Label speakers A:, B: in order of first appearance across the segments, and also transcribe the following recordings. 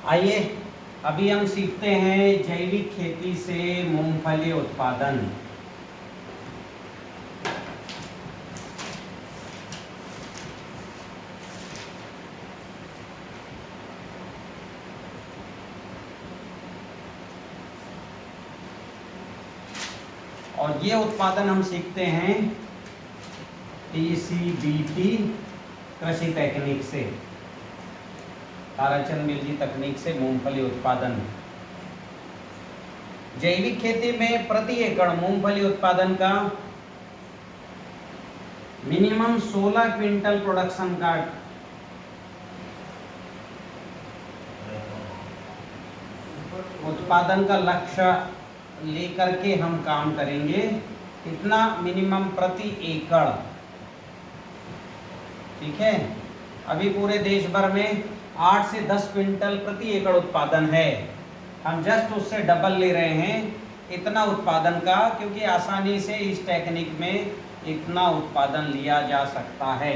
A: आइए अभी हम सीखते हैं जैविक खेती से मूंगफली उत्पादन। और ये उत्पादन हम सीखते हैं TCBT कृषि तकनीक से, ताराचंद मिल तकनीक से मूंगफली उत्पादन। जैविक खेती में प्रति एकड़ मूंगफली उत्पादन का मिनिमम 16 क्विंटल प्रोडक्शन का उत्पादन का लक्ष्य लेकर के हम काम करेंगे। कितना मिनिमम प्रति एकड़, ठीक है। अभी पूरे देश भर में 8 से 10 क्विंटल प्रति एकड़ उत्पादन है। हम जस्ट उससे डबल ले रहे हैं इतना उत्पादन का, क्योंकि आसानी से इस टेक्निक में इतना उत्पादन लिया जा सकता है।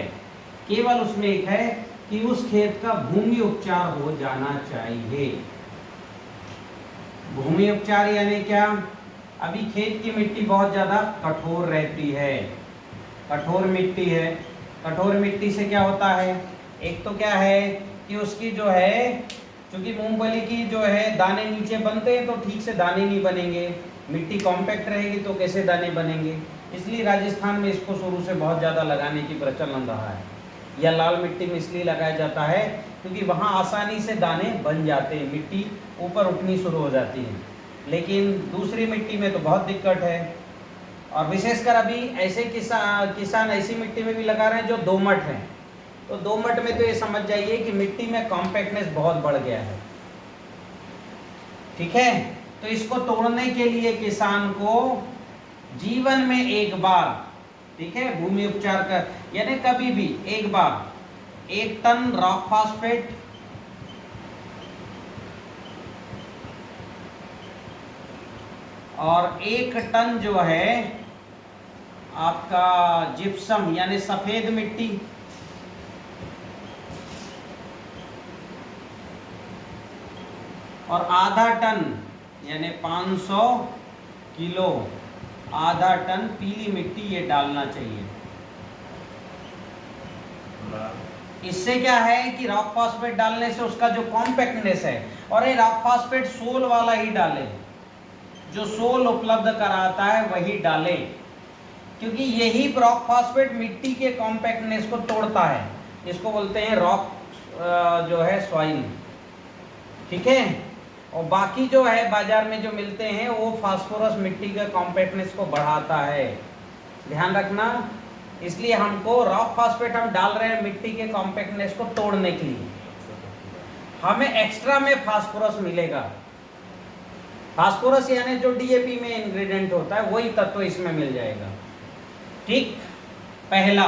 A: केवल उसमें एक है कि उस खेत का भूमि उपचार हो जाना चाहिए। भूमि उपचार यानी क्या? अभी खेत की मिट्टी बहुत ज़्यादा कठोर रहती है, कठोर मिट्टी है। कठोर मिट्टी से क्या होता है, एक तो क्या है कि उसकी जो है, क्योंकि मूंगफली की जो है दाने नीचे बनते हैं तो ठीक से दाने नहीं बनेंगे। मिट्टी कॉम्पैक्ट रहेगी तो कैसे दाने बनेंगे? इसलिए राजस्थान में इसको शुरू से बहुत ज़्यादा लगाने की प्रचलन रहा है। या लाल मिट्टी में इसलिए लगाया जाता है क्योंकि वहाँ आसानी से दाने बन जाते हैं, मिट्टी ऊपर उठनी शुरू हो जाती है। लेकिन दूसरी मिट्टी में तो बहुत दिक्कत है। और विशेषकर अभी ऐसे किसान ऐसी मिट्टी में भी लगा रहे हैं जो दोमट है। तो दोमट में तो ये समझ जाइए कि मिट्टी में कॉम्पैक्टनेस बहुत बढ़ गया है, ठीक है। तो इसको तोड़ने के लिए किसान को जीवन में एक बार, ठीक है, भूमि उपचार कर, यानी कभी भी एक बार 1 टन रॉक फास्फेट और 1 टन जो है आपका जिप्सम यानी सफेद मिट्टी, और आधा टन यानी 500 किलो, आधा टन पीली मिट्टी ये डालना चाहिए। इससे क्या है कि रॉक फास्फेट डालने से उसका जो कॉम्पैक्टनेस है, और ये रॉक फास्फेट सोल वाला ही डाले, जो सोल उपलब्ध कराता है वही डाले, क्योंकि यही रॉक फास्फेट मिट्टी के कॉम्पैक्टनेस को तोड़ता है। इसको बोलते हैं रॉक जो है सॉइल, ठीक है। और बाकी जो है बाजार में जो मिलते हैं वो फास्फोरस मिट्टी के कॉम्पैक्टनेस को बढ़ाता है, ध्यान रखना। इसलिए हमको रॉक फास्फेट हम डाल रहे हैं मिट्टी के कॉम्पैक्टनेस को तोड़ने के लिए। हमें एक्स्ट्रा में फास्फोरस मिलेगा। फास्फोरस यानी जो डीएपी में इंग्रेडिएंट होता है वही तत्व इसमें मिल जाएगा, ठीक, पहला।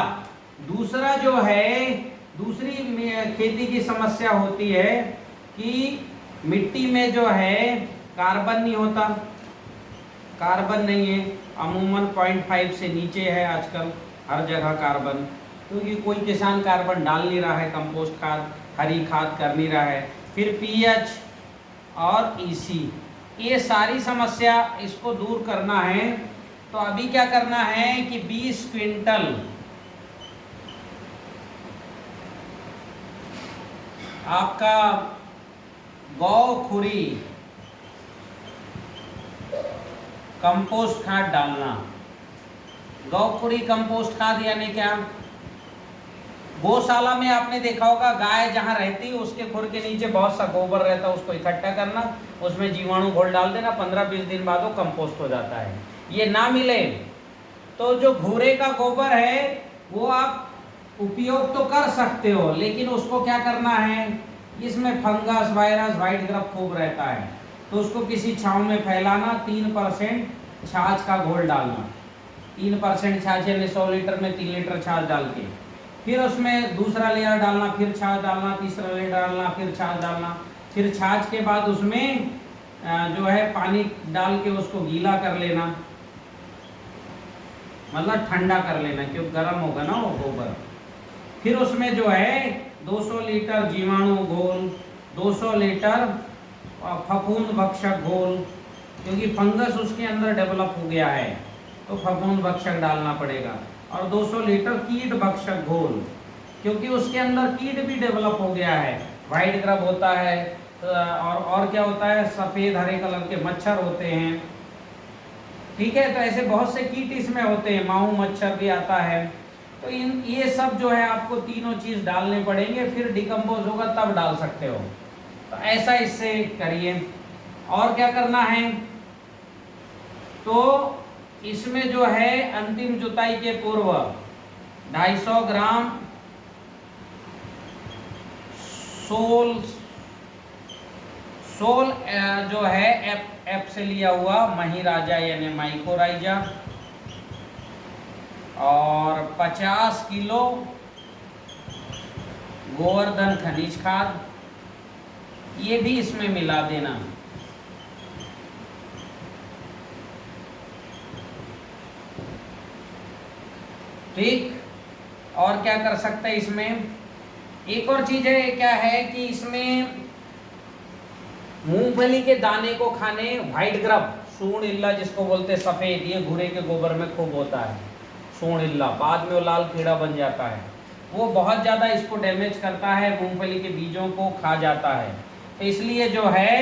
A: दूसरा जो है, दूसरी खेती की समस्या होती है कि मिट्टी में जो है कार्बन नहीं होता, कार्बन नहीं है, अमूमन 0.5 से नीचे है आजकल हर जगह कार्बन, क्योंकि कोई किसान कार्बन डाल नहीं रहा है, कंपोस्ट खाद, हरी खाद कर नहीं रहा है। फिर पीएच और ईसी, ये सारी समस्या इसको दूर करना है। तो अभी क्या करना है कि 20 क्विंटल आपका गौ खुरी कंपोस्ट खाद डालना। गौ खुरी कंपोस्ट खाद यानी क्या? गौशाला में आपने देखा होगा गाय जहां रहती है उसके खुर के नीचे बहुत सा गोबर रहता है, उसको इकट्ठा करना, उसमें जीवाणु घोल डाल देना, 15-20 दिन बाद वो कंपोस्ट हो जाता है। ये ना मिले तो जो घोड़े का गोबर है वो आप उपयोग तो कर सकते हो, लेकिन उसको क्या करना है, इसमें फंगस, वायरस, व्हाइट ग्रब खूब रहता है, तो उसको किसी छांव में फैलाना, 3% छाछ का घोल डालना, 3% छाछ यानी 100 लीटर में 3 लीटर छाछ डाल के, फिर उसमें दूसरा लेयर डालना, फिर छाछ डालना, तीसरा लेयर डालना, फिर छाछ डालना, फिर छाछ के बाद उसमें जो है पानी डाल के उसको गीला कर लेना, मतलब ठंडा कर लेना, क्योंकि गर्म होगा ना वो गोबर। फिर उसमें जो है 200 लीटर जीवाणु घोल, 200 200 लीटर फफूंद भक्षक घोल, क्योंकि फंगस उसके अंदर डेवलप हो गया है तो फफूंद भक्षक डालना पड़ेगा। और 200 लीटर कीट भक्षक घोल, क्योंकि उसके अंदर कीट भी डेवलप हो गया है, वाइट ग्रब होता है और क्या होता है, सफ़ेद हरे कलर के मच्छर होते हैं। ठीक है, तो ऐसे बहुत से कीट इसमें होते हैं, माहू मच्छर भी आता है। तो ये सब जो है आपको तीनों चीज़ डालने पड़ेंगे, फिर डिकम्पोज होगा तब डाल सकते हो। तो ऐसा इससे करिए। और क्या करना है, तो इसमें जो है अंतिम जुताई के पूर्व 250 ग्राम सोल जो है एप से लिया हुआ महिराजा यानी माइकोराइजा, और 50 किलो गोवर्धन खनिज खाद, ये भी इसमें मिला देना। ठीक, और क्या कर सकते हैं इसमें, एक और चीज है, क्या है कि इसमें मूंगफली के दाने को खाने व्हाइट ग्रब, सूंड इल्ला जिसको बोलते हैं सफेद, ये घोड़े के गोबर में खूब होता है सूंड इल्ला, बाद में वो लाल कीड़ा बन जाता है, वो बहुत ज़्यादा इसको डैमेज करता है, मूंगफली के बीजों को खा जाता है। तो इसलिए जो है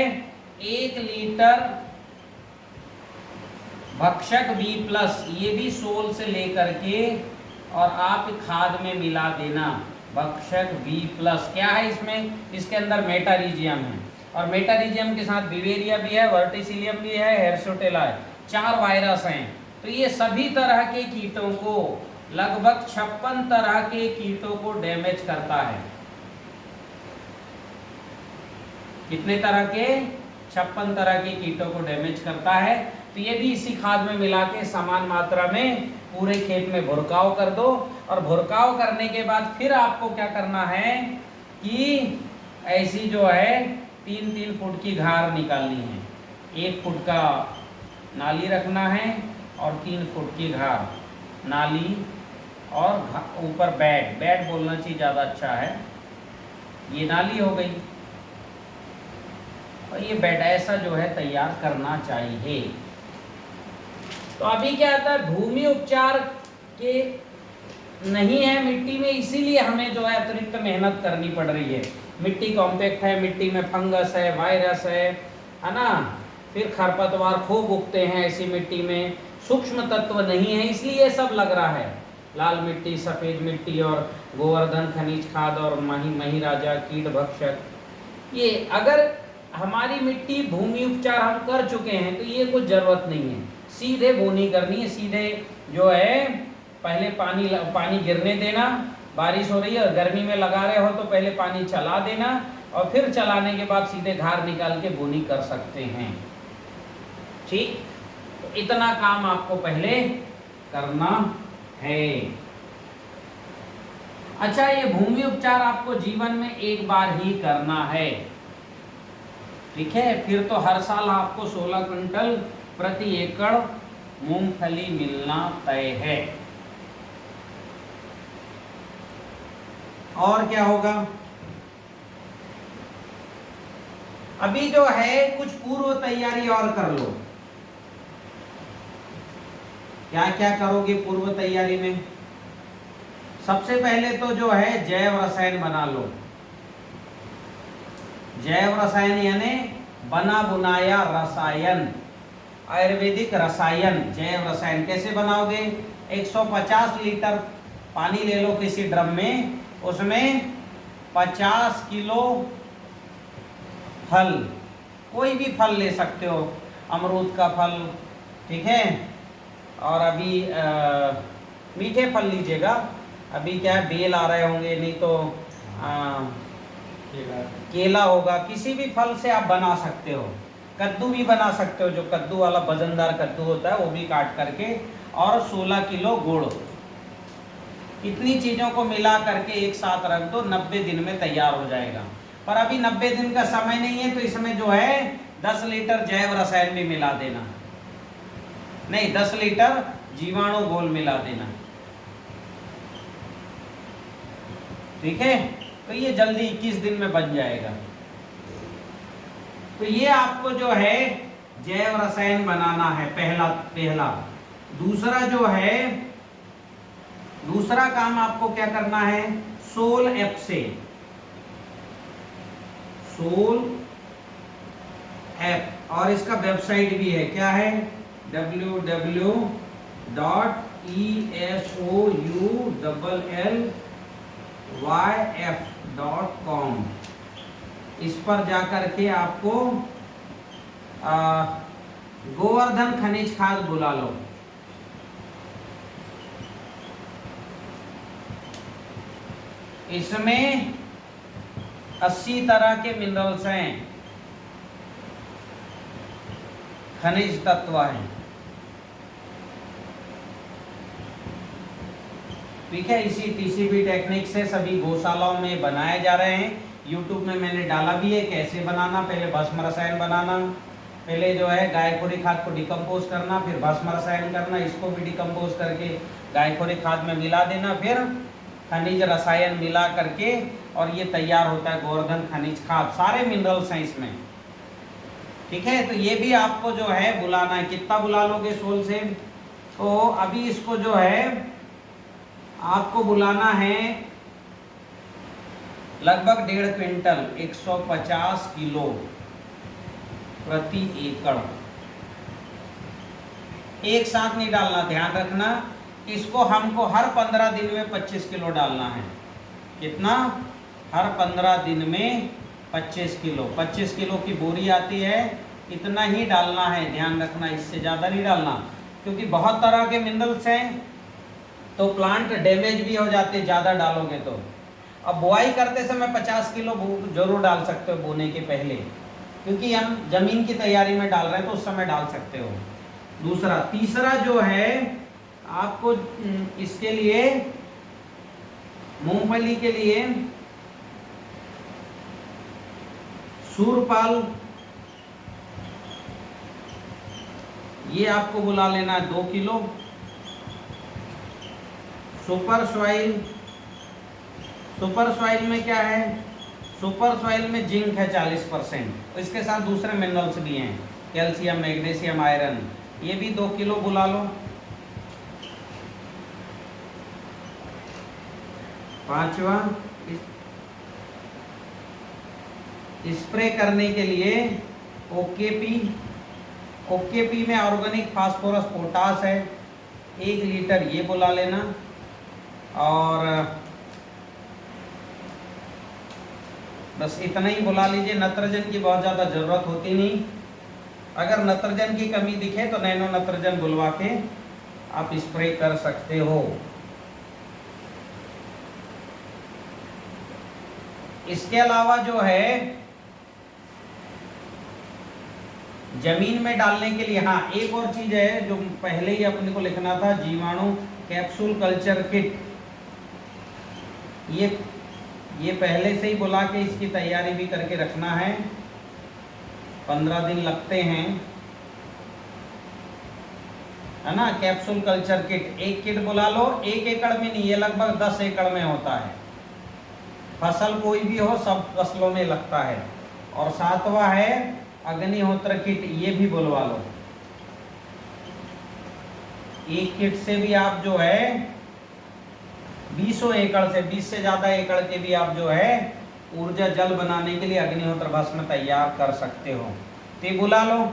A: 1 लीटर भक्षक B+, ये भी सोल से लेकर के और आप खाद में मिला देना। भक्षक B+, क्या है इसमें, इसके अंदर मेटारिजियम है, और मेटारिजियम के साथ बिवेरिया भी है, वर्टिसिलियम भी है, हेर्सोटेला है, 4 वायरस हैं। तो ये सभी तरह के कीटों को, लगभग 56 तरह के कीटों को डैमेज करता है। कितने तरह के, 56 तरह के कीटों को डैमेज करता है। तो ये भी इसी खाद में मिला के समान मात्रा में पूरे खेत में भुरकाव कर दो, और भुरकाव करने के बाद फिर आपको क्या करना है कि ऐसी जो है 3-3 फुट की घार निकालनी है, 1 फुट का नाली रखना है और 3 फुट की घार, नाली और ऊपर बेड बोलना चाहिए, ज़्यादा अच्छा है। ये नाली हो गई और ये बेड ऐसा जो है तैयार करना चाहिए। तो अभी क्या आता है, भूमि उपचार के नहीं है मिट्टी में, इसीलिए हमें जो है अतिरिक्त मेहनत करनी पड़ रही है। मिट्टी कॉम्पैक्ट है, मिट्टी में फंगस है, वायरस है ना, फिर खरपतवार खूब उगते हैं ऐसी मिट्टी में, सूक्ष्म तत्व नहीं है, इसलिए सब लग रहा है। लाल मिट्टी, सफ़ेद मिट्टी और गोवर्धन खनिज खाद और महिराजा कीट भक्षक, ये अगर हमारी मिट्टी भूमि उपचार हम कर चुके हैं तो ये कुछ ज़रूरत नहीं है, सीधे बोनी करनी है, सीधे जो है पहले पानी गिरने देना, बारिश हो रही है गर्मी में लगा रहे हो तो पहले पानी चला देना, और फिर चलाने के बाद सीधे घार निकाल के बोनी कर सकते हैं। ठीक, तो इतना काम आपको पहले करना है। अच्छा, ये भूमि उपचार आपको जीवन में एक बार ही करना है, ठीक है, फिर तो हर साल आपको 16 क्विंटल प्रति एकड़ मूंगफली मिलना तय है। और क्या होगा, अभी जो है कुछ पूर्व तैयारी और कर लो। क्या क्या करोगे पूर्व तैयारी में, सबसे पहले तो जो है जैव रसायन बना लो। जैव रसायन यानी बना बुनाया रसायन, आयुर्वेदिक रसायन। जैव रसायन कैसे बनाओगे, 150 लीटर पानी ले लो किसी ड्रम में, उसमें 50 किलो फल, कोई भी फल ले सकते हो, अमरूद का फल, ठीक है, और अभी मीठे फल लीजिएगा, अभी क्या है बेल आ रहे होंगे, नहीं तो केला होगा, किसी भी फल से आप बना सकते हो। कद्दू भी बना सकते हो, जो कद्दू वाला वजनदार कद्दू होता है वो भी काट करके, और 16 किलो गुड़, इतनी चीज़ों को मिला करके एक साथ रख दो, 90 दिन में तैयार हो जाएगा। पर अभी 90 दिन का समय नहीं है, तो इसमें जो है 10 लीटर जैव रसायन भी मिला देना, नहीं 10 लीटर जीवाणु घोल मिला देना, ठीक है। तो ये जल्दी 21 दिन में बन जाएगा। तो ये आपको जो है जैव रसायन बनाना है, पहला पहला। दूसरा जो है, दूसरा काम आपको क्या करना है, सोल ऐप से, सोल ऐप, और इसका वेबसाइट भी है, क्या है, www.esoullyf.com। इस पर जाकर के आपको गोवर्धन खनिज खाद बुला लो। इसमें 80 तरह के मिनरल्स हैं, खनिज तत्व हैं। ठीक है, इसी टीसीबी टेक्निक से सभी गौशालाओं में बनाए जा रहे हैं। यूट्यूब में मैंने डाला भी है कैसे बनाना। पहले भस्म रसायन बनाना, पहले जो है गायखोरी खाद को डिकम्पोज करना, फिर भस्म रसायन करना, इसको भी डिकम्पोज करके गायखोरी खाद में मिला देना, फिर खनिज रसायन मिला करके, और ये तैयार होता है गोवर्धन खनिज खाद। सारे मिनरल्स हैं इसमें। ठीक है, तो ये भी आपको जो है बुलाना है। कितना बुला लोगे सोल से? तो अभी इसको जो है आपको बुलाना है लगभग 1.5 क्विंटल, 150 किलो प्रति एकड़। एक साथ नहीं डालना, ध्यान रखना। इसको हमको हर 15 दिन में 25 किलो डालना है। कितना? हर 15 दिन में 25 किलो। 25 किलो की बोरी आती है, इतना ही डालना है, ध्यान रखना, इससे ज़्यादा नहीं डालना, क्योंकि बहुत तरह के मिनरल्स हैं तो प्लांट डैमेज भी हो जाते ज़्यादा डालोगे तो। अब बुआई करते समय 50 किलो जरूर डाल सकते हो बोने के पहले, क्योंकि हम जमीन की तैयारी में डाल रहे हैं तो उस समय डाल सकते हो। दूसरा, तीसरा जो है आपको इसके लिए, मूंगफली के लिए सूरपाल, ये आपको बुला लेना है 2 kilo. Super soil, super soil में क्या है, सुपर सॉइल में जिंक है 40%, इसके साथ दूसरे मिनरल्स भी हैं, कैल्शियम, मैग्नीशियम, आयरन, ये भी 2 किलो बुला लो। पांचवा, स्प्रे करने के लिए ओकेपी, ओकेपी में ऑर्गेनिक फास्फोरस पोटास है, 1 लीटर ये बुला लेना। और बस इतना ही बुला लीजिए, नत्रजन की बहुत ज़्यादा ज़रूरत होती नहीं। अगर नत्रजन की कमी दिखे तो नैनो नत्रजन बुलवा के आप स्प्रे कर सकते हो। इसके अलावा जो है जमीन में डालने के लिए, हाँ एक और चीज है जो पहले ही अपने को लिखना था, जीवाणु कैप्सूल कल्चर किट। ये पहले से ही बुला के इसकी तैयारी भी करके रखना है, 15 दिन लगते हैं, है ना। कैप्सूल कल्चर किट 1 किट बुला लो। 1 एकड़ में नहीं, ये लगभग 10 एकड़ में होता है। फसल कोई भी हो, सब फसलों में लगता है। और 7वां है अग्निहोत्र किट, ये भी बुलवा लो। 1 किट से भी आप जो है 20 एकड़ से, 20 से ज्यादा एकड़ के भी आप जो है ऊर्जा जल बनाने के लिए अग्निहोत्र भस्म तैयार कर सकते हो। तो बुला लो।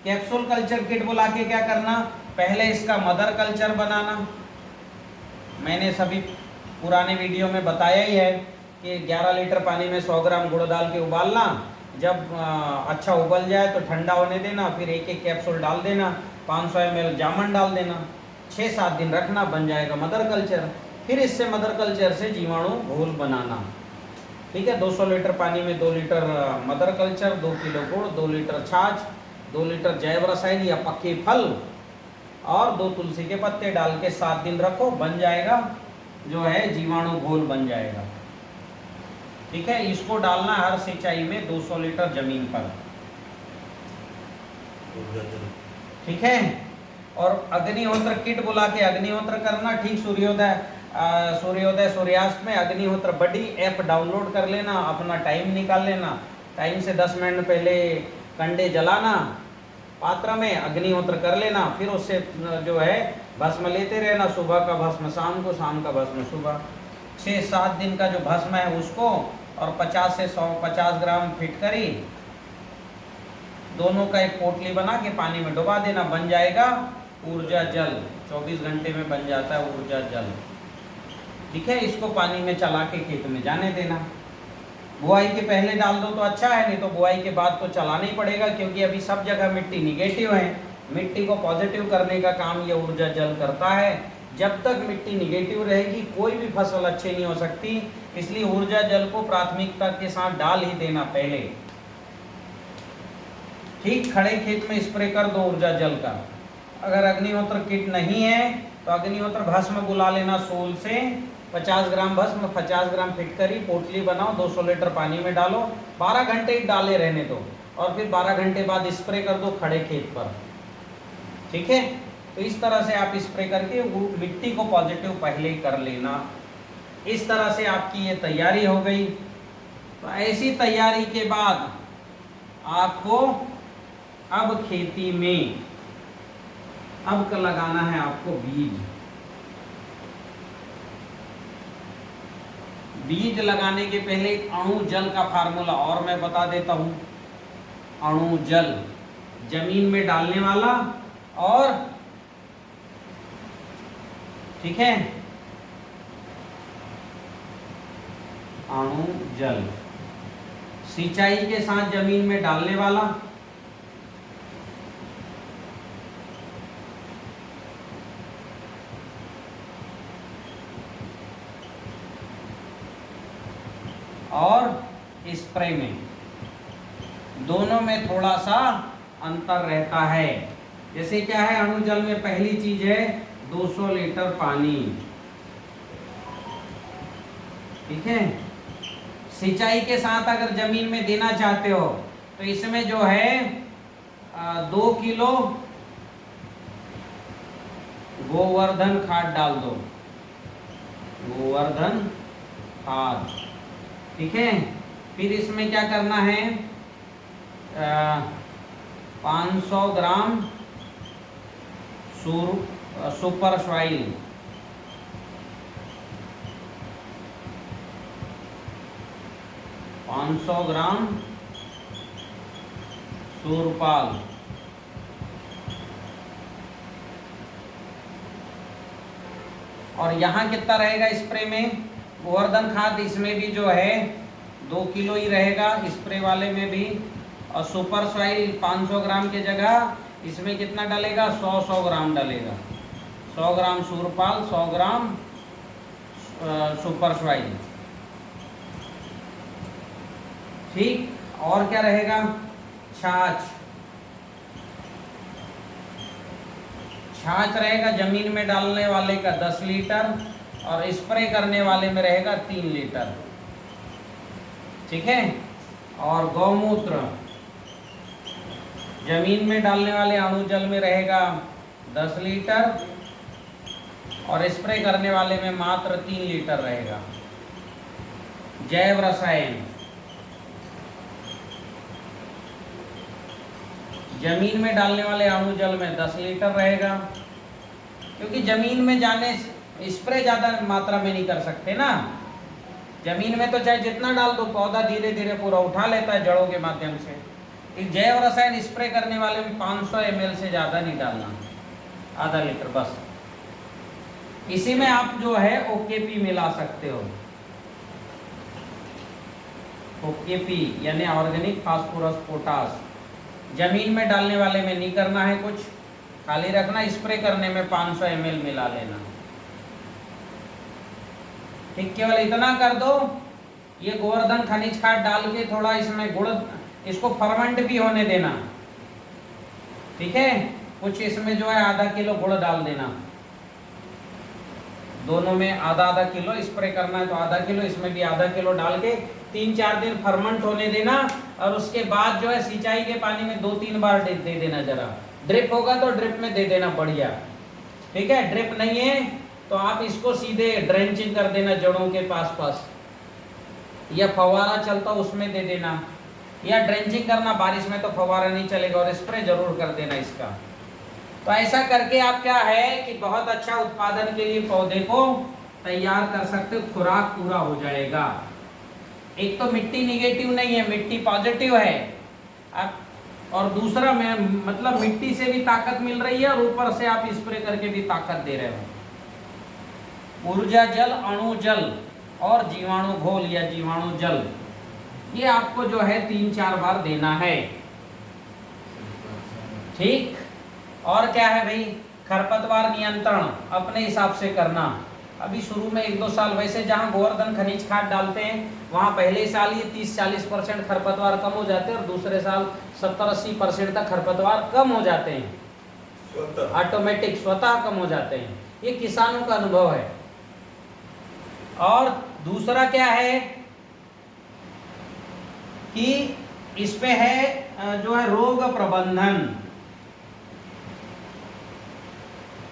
A: कैप्सूल कल्चर किट बुला के क्या करना, पहले इसका मदर कल्चर बनाना। मैंने सभी पुराने वीडियो में बताया ही है कि 11 लीटर पानी में 100 ग्राम गुड़ डाल के उबालना, जब अच्छा उबल जाए तो ठंडा होने देना, फिर 1-1 कैप्सूल डाल देना, 500 ml जामन डाल देना, 6-7 दिन रखना, बन जाएगा मदर कल्चर। फिर इससे मदर कल्चर से जीवाणु घोल बनाना। ठीक है, 200 लीटर पानी में 2 लीटर मदर कल्चर, 2 किलो गुड़, 2 लीटर छाछ, 2 लीटर जैव रसायन या पके फल और 2 तुलसी के पत्ते डाल के 7 दिन रखो, बन जाएगा जो है जीवाणु घोल बन जाएगा। ठीक है, इसको डालना हर सिंचाई में 200 लीटर जमीन पर। ठीक है, और अग्निहोत्र किट बुला के अग्निहोत्र करना। ठीक, सूर्योदय सूर्यास्त में अग्निहोत्र बड़ी ऐप डाउनलोड कर लेना, अपना टाइम निकाल लेना, टाइम से 10 मिनट पहले कंडे जलाना, पात्र में अग्निहोत्र कर लेना, फिर उससे जो है भस्म लेते रहना, सुबह का भस्म शाम को, शाम का भस्म सुबह। 6-7 दिन का जो भस्म है उसको और 50 से 150 ग्राम फिटकरी दोनों का एक पोटली बना के पानी में डुबा देना, बन जाएगा ऊर्जा जल। 24 घंटे में बन जाता है ऊर्जा जल। ठीक है, इसको पानी में चला के खेत में जाने देना। बुआई के पहले डाल दो तो अच्छा है, नहीं तो बुआई के बाद तो चलाना ही पड़ेगा, क्योंकि अभी सब जगह मिट्टी निगेटिव है। मिट्टी को पॉजिटिव करने का काम ये ऊर्जा जल करता है। जब तक मिट्टी निगेटिव रहेगी कोई भी फसल अच्छी नहीं हो सकती, इसलिए ऊर्जा जल को प्राथमिकता के साथ डाल ही देना पहले। ठीक, खड़े खेत में स्प्रे कर दो ऊर्जा जल का। अगर अग्निहोत्र किट नहीं है तो अग्निहोत्र भस्म बुला लेना, सोल से 50 ग्राम भस्म, 50 ग्राम फिटकरी, पोटली बनाओ, 200 लीटर पानी में डालो, 12 घंटे डाले रहने दो और फिर 12 घंटे बाद स्प्रे कर दो खड़े खेत पर। ठीक है, तो इस तरह से आप स्प्रे करके वो मिट्टी को पॉजिटिव पहले ही कर लेना। इस तरह से आपकी ये तैयारी हो गई। तो ऐसी तैयारी के बाद आपको अब खेती में अब लगाना है आपको बीज। बीज लगाने के पहले एक अणु जल का फार्मूला और मैं बता देता हूं। अणु जल जमीन में डालने वाला और ठीक है, अणु जल सिंचाई के साथ जमीन में डालने वाला और स्प्रे में, दोनों में थोड़ा सा अंतर रहता है। जैसे क्या है, अणु जल में पहली चीज है 200 लीटर पानी। ठीक है, सिंचाई के साथ अगर जमीन में देना चाहते हो तो इसमें जो है 2 किलो गोवर्धन खाद डाल दो, गोवर्धन खाद। ठीक है, फिर इसमें क्या करना है, 500 ग्राम सुपर सॉइल, 500 ग्राम सूरपाल, और यहाँ कितना रहेगा स्प्रे में गोवर्धन खाद, इसमें भी जो है 2 किलो ही रहेगा स्प्रे वाले में भी, और सुपर सॉइल 500 ग्राम के जगह इसमें कितना डालेगा, 100 ग्राम डालेगा। 100 ग्राम सूरपाल, 100 ग्राम सुपर सॉइल। ठीक, और क्या रहेगा, छाछ। छाछ रहेगा जमीन में डालने वाले का 10 लीटर और स्प्रे करने वाले में रहेगा 3 लीटर। ठीक है, और गौमूत्र जमीन में डालने वाले अणु जल में रहेगा 10 लीटर और स्प्रे करने वाले में मात्र 3 लीटर रहेगा। जैव रसायन जमीन में डालने वाले अणु जल में 10 लीटर रहेगा, क्योंकि जमीन में जाने स्प्रे ज़्यादा मात्रा में नहीं कर सकते ना। जमीन में तो चाहे जितना डाल दो पौधा धीरे धीरे पूरा उठा लेता है जड़ों के माध्यम से। इस जैव रसायन स्प्रे करने वाले में 500 ml से ज़्यादा नहीं डालना, आधा लीटर बस। इसी में आप जो है OKP मिला सकते हो, OKP यानी ऑर्गेनिक फास्फोरस पोटास। जमीन में डालने वाले में नहीं करना है कुछ, खाली रखना, स्प्रे करने में 500 ml मिला लेना। ठीक, केवल इतना कर दो, ये गोवर्धन खनिज खाद डाल के थोड़ा इसमें गुड़, इसको फर्मेंट भी होने देना। ठीक है, कुछ इसमें जो है आधा किलो गुड़ डाल देना, दोनों में आधा किलो। स्प्रे करना है तो आधा किलो, इसमें भी आधा किलो डाल के 3-4 दिन फर्मेंट होने देना, और उसके बाद जो है सिंचाई के पानी में 2-3 बार दे देना। जरा ड्रिप होगा तो ड्रिप में दे देना, बढ़िया। ठीक है, ड्रिप नहीं है तो आप इसको सीधे ड्रेंचिंग कर देना जड़ों के पास, या फवारा चलता उसमें दे देना। या ड्रेंचिंग करना, बारिश में तो फव्वारा नहीं चलेगा, और स्प्रे जरूर कर देना इसका। तो ऐसा करके आप क्या है कि बहुत अच्छा उत्पादन के लिए पौधे को तैयार कर सकते हो, खुराक पूरा हो जाएगा। एक तो मिट्टी निगेटिव नहीं है, मिट्टी पॉजिटिव है। अब और दूसरा मैं मतलब मिट्टी से भी ताकत मिल रही है, और ऊपर से आप स्प्रे करके भी ताकत दे रहे हो। ऊर्जा जल, अणु जल और जीवाणु घोल या जीवाणु जल, ये आपको जो है 3-4 बार देना है। ठीक। और क्या है भाई, खरपतवार नियंत्रण अपने हिसाब से करना। अभी शुरू में 1-2 साल वैसे जहां गोवर्धन खनिज खाद डालते हैं वहां पहले साल ये 30-40% खरपतवार कम हो जाते हैं, और दूसरे साल 70-80% तक खरपतवार कम हो जाते हैं, ऑटोमेटिक स्वतः कम हो जाते हैं। ये किसानों का अनुभव है। और दूसरा क्या है कि इसपे है जो है रोग प्रबंधन।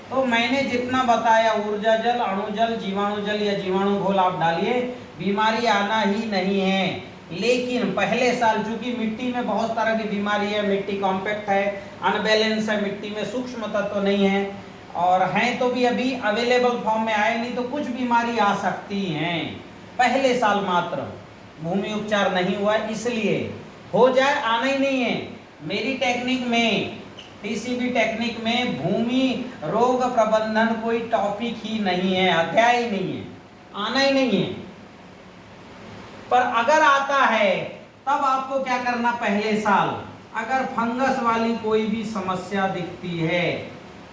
A: तो मैंने जितना बताया, ऊर्जा जल, अणु जल, जीवाणु जल या जीवाणु घोल आप डालिए, बीमारी आना ही नहीं है। लेकिन पहले साल चूंकि मिट्टी में बहुत तरह की बीमारी है, मिट्टी कॉम्पैक्ट है, अनबैलेंस है, मिट्टी में सूक्ष्म तत्व नहीं है, और हैं तो भी अभी अवेलेबल फॉर्म में आए नहीं, तो कुछ बीमारी आ सकती हैं। पहले साल मात्र भूमि उपचार नहीं हुआ, इसलिए हो जाए आना ही नहीं है। मेरी टेक्निक में, टीसीबी टेक्निक में भूमि रोग प्रबंधन कोई टॉपिक ही नहीं है, अध्याय ही नहीं है, आना ही नहीं है। पर अगर आता है तब आपको क्या करना, पहले साल अगर फंगस वाली कोई भी समस्या दिखती है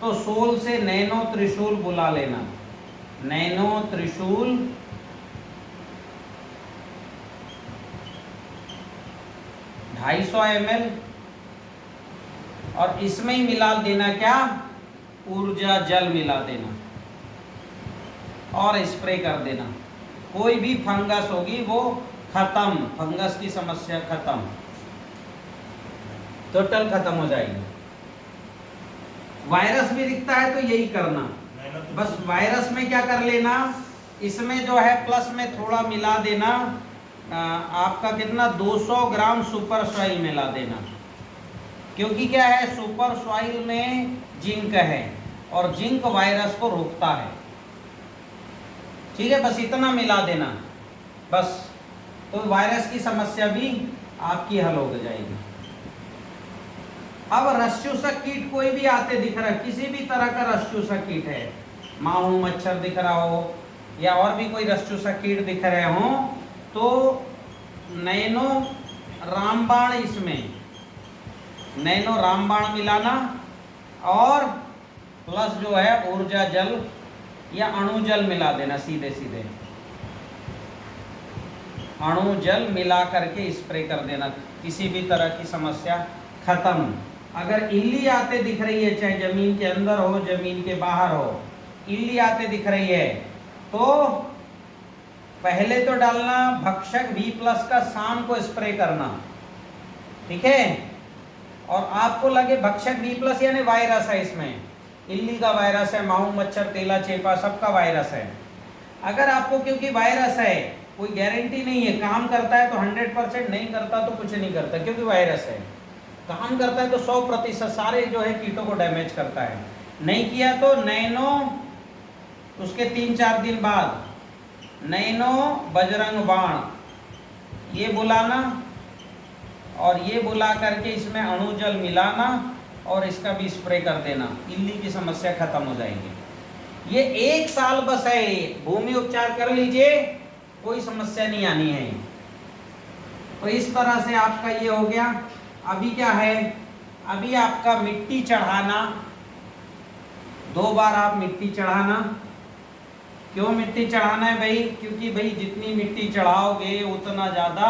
A: तो सोल से नैनो त्रिशूल बुला लेना। नैनो त्रिशूल 250 ml, और इसमें ही मिला देना क्या, ऊर्जा जल मिला देना और स्प्रे कर देना। कोई भी फंगस होगी वो खत्म, फंगस की समस्या खत्म, टोटल खत्म हो जाएगी। वायरस भी दिखता है तो यही करना, बस वायरस में क्या कर लेना, इसमें जो है प्लस में थोड़ा मिला देना, आपका कितना 200 ग्राम सुपर सॉइल मिला देना, क्योंकि क्या है सुपर सॉइल में जिंक है और जिंक वायरस को रोकता है। ठीक है, बस इतना मिला देना बस, तो वायरस की समस्या भी आपकी हल हो जाएगी। अब रस चूसक कीट कोई भी आते दिख रहा है, किसी भी तरह का रस चूसक कीट है, माहू मच्छर दिख रहा हो या और भी कोई रस चूसक कीट दिख रहे हो, तो नैनो रामबाण, इसमें नैनो रामबाण मिलाना, और प्लस जो है ऊर्जा जल या अणु जल मिला देना, सीधे सीधे अणु जल मिला करके स्प्रे कर देना, किसी भी तरह की समस्या खत्म। अगर इल्ली आते दिख रही है, चाहे जमीन के अंदर हो जमीन के बाहर हो, इल्ली आते दिख रही है, तो पहले तो डालना भक्षक V+ का, शाम को स्प्रे करना। ठीक है, और आपको लगे भक्षक V+ यानी वायरस है, इसमें इल्ली का वायरस है, माहू मच्छर तेला चेपा सबका वायरस है। अगर आपको क्योंकि वायरस है कोई गारंटी नहीं है, काम करता है तो 100%, नहीं करता तो कुछ नहीं करता, क्योंकि वायरस है। काम करता है तो 100% सारे जो है कीटों को डैमेज करता है, नहीं किया तो नैनो, उसके 3-4 दिन बाद नैनो बजरंग बाण ये बुलाना, और ये बुला करके इसमें अणु जल मिलाना और इसका भी स्प्रे कर देना, इल्ली की समस्या खत्म हो जाएगी। ये 1 साल बस है, भूमि उपचार कर लीजिए, कोई समस्या नहीं आनी है। तो इस तरह से आपका ये हो गया। अभी क्या है, अभी आपका मिट्टी चढ़ाना, 2 बार आप मिट्टी चढ़ाना। क्यों मिट्टी चढ़ाना है भाई, क्योंकि भाई जितनी मिट्टी चढ़ाओगे उतना ज़्यादा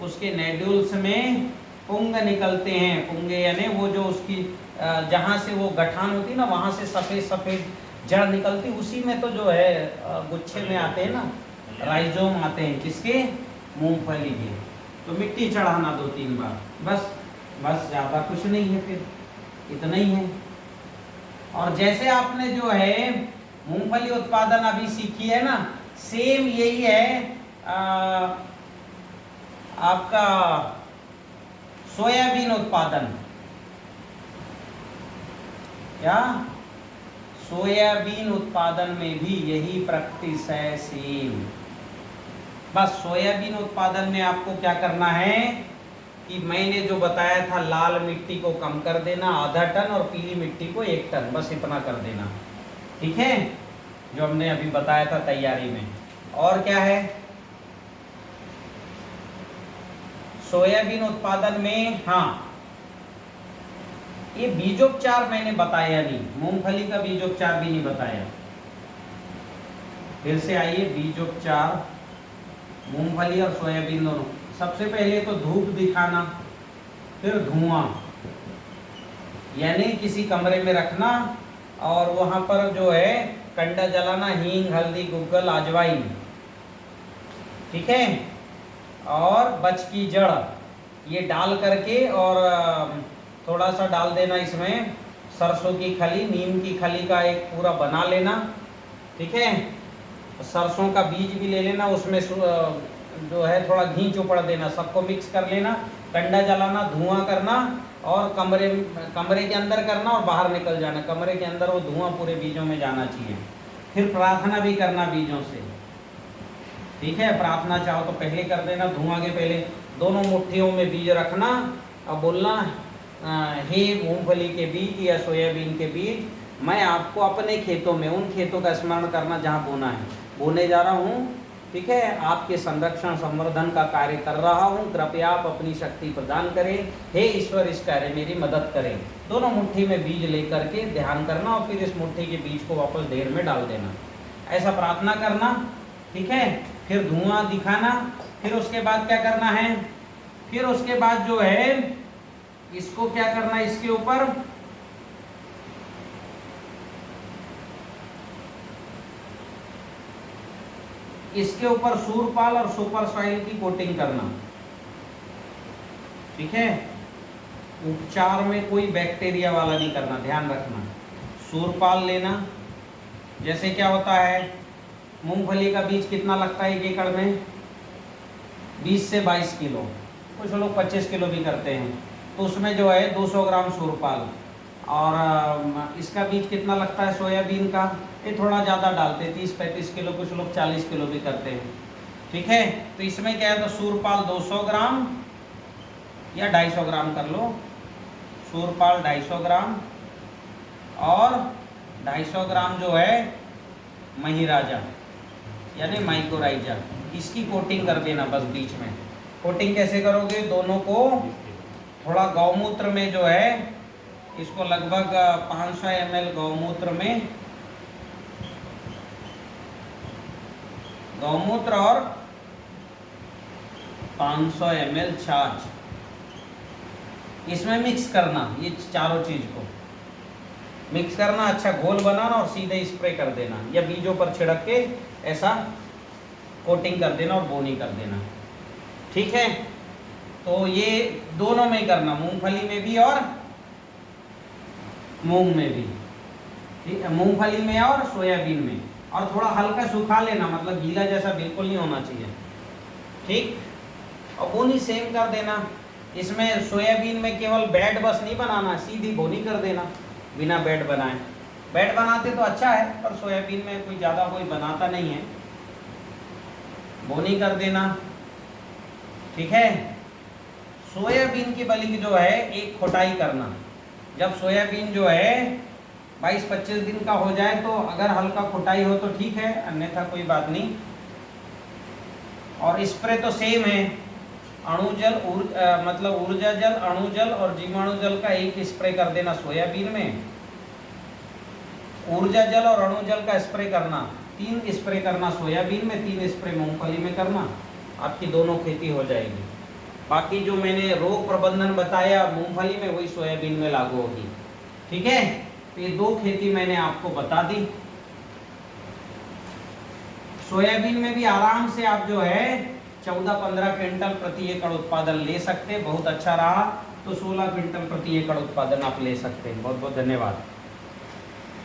A: उसके नोड्यूल्स में पुंग निकलते हैं। पुंगे यानी वो जो उसकी जहाँ से वो गठान होती है ना, वहाँ से सफ़ेद सफ़ेद जड़ निकलती, उसी में तो जो है गुच्छे में आते हैं ना, राइजोम आते हैं, किसके, मूंगफली के। तो मिट्टी चढ़ाना 2-3 बार, बस ज़्यादा कुछ नहीं है, फिर इतना ही है। और जैसे आपने जो है मूंगफली उत्पादन अभी सीखी है ना, सेम यही है आपका सोयाबीन उत्पादन, क्या सोयाबीन उत्पादन में भी यही प्रैक्टिस है सेम। बस सोयाबीन उत्पादन में आपको क्या करना है कि मैंने जो बताया था, लाल मिट्टी को कम कर देना आधा टन और पीली मिट्टी को 1 टन, बस इतना कर देना, ठीक है, जो हमने अभी बताया था तैयारी में। और क्या है, सोयाबीन उत्पादन में, हाँ, ये बीजोपचार मैंने बताया नहीं, मूंगफली का बीजोपचार भी नहीं बताया। फिर से आइए, बीजोपचार मूंगफली और सोयाबीन दोनों। सबसे पहले तो धूप दिखाना, फिर धुआं, यानी किसी कमरे में रखना और वहां पर जो है कंडा जलाना, हींग, हल्दी, गुग्गल, अजवाइन, ठीक है, और बच की जड़, ये डाल करके और थोड़ा सा डाल देना इसमें सरसों की खली, नीम की खली का एक पूरा बना लेना, ठीक है, सरसों का बीज भी ले लेना, उसमें जो है थोड़ा घी चुपड़ देना, सबको मिक्स कर लेना, कंडा जलाना, धुआं करना और कमरे के अंदर करना और बाहर निकल जाना, कमरे के अंदर वो धुआं पूरे बीजों में जाना चाहिए। फिर प्रार्थना भी करना बीजों से, ठीक है, प्रार्थना चाहो तो पहले कर देना, धुआं के पहले। दोनों मुट्ठियों में बीज रखना और बोलना, हे मूंगफली के बीज या सोयाबीन के बीज, मैं आपको अपने खेतों में, उन खेतों का स्मरण करना जहाँ बोना है, बोने जा रहा हूँ, ठीक है, आपके संरक्षण संवर्धन का कार्य कर रहा हूँ, कृपया आप अपनी शक्ति प्रदान करें, हे ईश्वर इस कार्य मेरी मदद करें। दोनों मुट्ठी में बीज लेकर के ध्यान करना और फिर इस मुट्ठी के बीज को वापस ढेर में डाल देना, ऐसा प्रार्थना करना, ठीक है। फिर धुआं दिखाना। फिर उसके बाद क्या करना है, फिर उसके बाद जो है इसको क्या करना है, इसके ऊपर सूरपाल और सुपर सॉइल की कोटिंग करना, ठीक है। उपचार में कोई बैक्टीरिया वाला नहीं करना, ध्यान रखना। सूरपाल लेना, जैसे क्या होता है, मूंगफली का बीज कितना लगता है 1 एकड़ में, 20 से 22 किलो, कुछ लोग 25 किलो भी करते हैं, तो उसमें जो है 200 ग्राम सूरपाल। और इसका बीज कितना लगता है सोयाबीन का, ये थोड़ा ज़्यादा डालते हैं, 30-35 किलो, कुछ लोग 40 किलो भी करते हैं, ठीक है। तो इसमें क्या है, तो सूरपाल 200 ग्राम या 250 ग्राम कर लो, सूरपाल 250 ग्राम और 250 ग्राम जो है महिराजा यानी माइकोराइजा, इसकी कोटिंग कर देना बस बीच में। कोटिंग कैसे करोगे, दोनों को थोड़ा गौमूत्र में जो है, इसको लगभग 500 ml गौमूत्र में, गौमूत्र और 500 ml छाछ, इसमें मिक्स करना, ये चारों चीज को मिक्स करना, अच्छा घोल बनाना और सीधे स्प्रे कर देना या बीजों पर छिड़क के ऐसा कोटिंग कर देना और बोनी कर देना, ठीक है। तो ये दोनों में करना, मूंगफली में भी और मूंग में भी, ठीक है, मूंगफली में और सोयाबीन में। और थोड़ा हल्का सुखा लेना, मतलब गीला जैसा बिल्कुल नहीं होना चाहिए, ठीक। और बोनी सेम कर देना। इसमें सोयाबीन में केवल बेड बस नहीं बनाना, सीधी बोनी कर देना बिना बेड बनाए। बेड बनाते तो अच्छा है, पर सोयाबीन में कोई ज़्यादा कोई बनाता नहीं है, बोनी कर देना, ठीक है। सोयाबीन की बली जो है एक खुटाई करना, जब सोयाबीन जो है 22-25 दिन का हो जाए तो अगर हल्का खुटाई हो तो ठीक है, अन्यथा कोई बात नहीं। और स्प्रे तो सेम है, अणुजल मतलब ऊर्जा जल, अणुजल और जीवाणु जल का एक स्प्रे कर देना सोयाबीन में, ऊर्जा जल और अणुजल का स्प्रे करना, 3 स्प्रे करना सोयाबीन में, 3 स्प्रे मूंगफली में करना, आपकी दोनों खेती हो जाएगी। बाकी जो मैंने रोग प्रबंधन बताया मूंगफली में, वही सोयाबीन में लागू होगी, ठीक है। तो ये 2 खेती मैंने आपको बता दी। सोयाबीन में भी आराम से आप जो है 14-15 क्विंटल प्रति एकड़ उत्पादन ले सकते, बहुत अच्छा रहा तो 16 क्विंटल प्रति एकड़ उत्पादन आप ले सकते हैं। बहुत बहुत धन्यवाद।